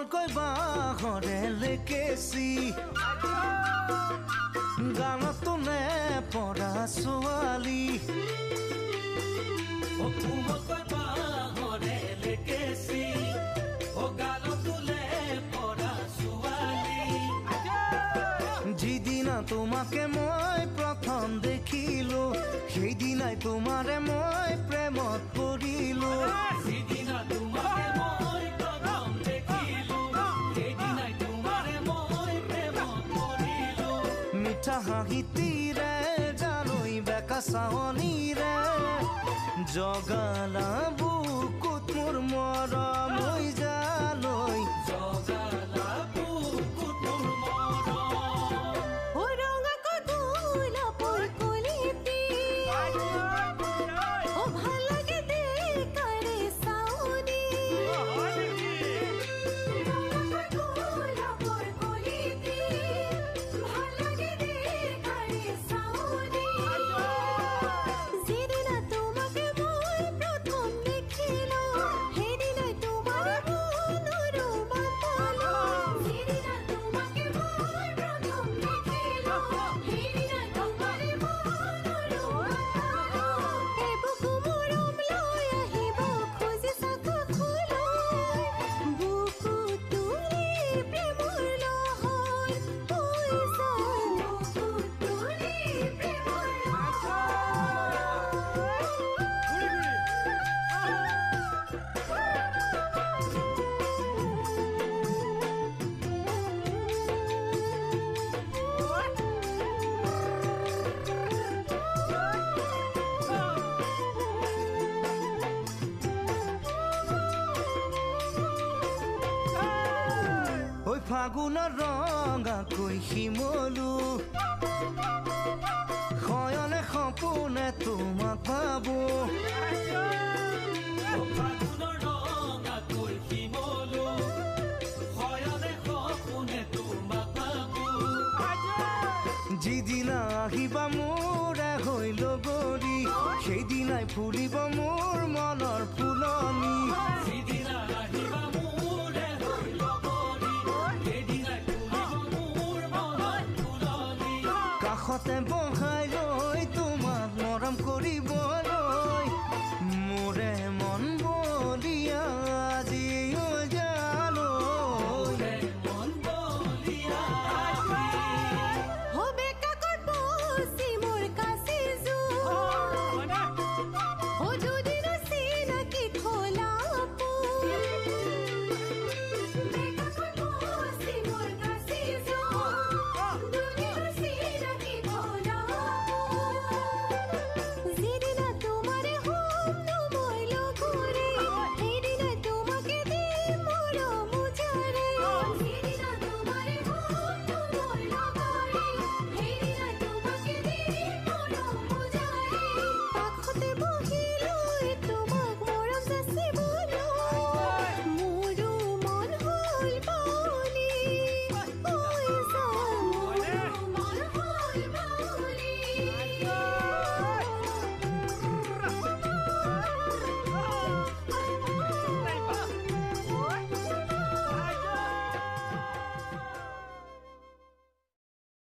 কোমলকৈ বাঁহৰে লেকেচি গানতো নে পৰা ছোৱালী কোমলকৈ বাঁহৰে লেকেচি গানতো নে পৰা ছোৱালী যিদিনা তোমাকে মই প্ৰথম দেখিলো সেইদিনাই তোমাৰে মই প্ৰেমত পৰিলো যিদিনা তোমাকে মই প্ৰথম দেখিলো সেইদিনাই তোমাৰে মই প্ৰেমত পৰিলো মিঠা হাঁহিতিৰে জানৈ বেকা চাৱনীৰে জগালা বুকুত মোৰ মৰম হৈ জানৈ জগালা বুকুত মোৰ মৰম ফাগুনৰ ৰঙাকৈ শিমলু শয়নে সপোনে তোমাক পাবো ফাগুনৰ ৰঙাকৈ শিমলু শয়নে সপোনে তোমাক পাবো যিদিনা আহিবা মোৰে হৈ লগৰী সেইদিনাই ফুলিব মোৰ মনৰ ফুলনি যিদিনা আহিবা মোৰে হৈ লগৰী সেইদিনাই ফুলিব মোৰ মনৰ ফুলনি কাষতে বহাই লৈ তোমাক মৰম কৰিব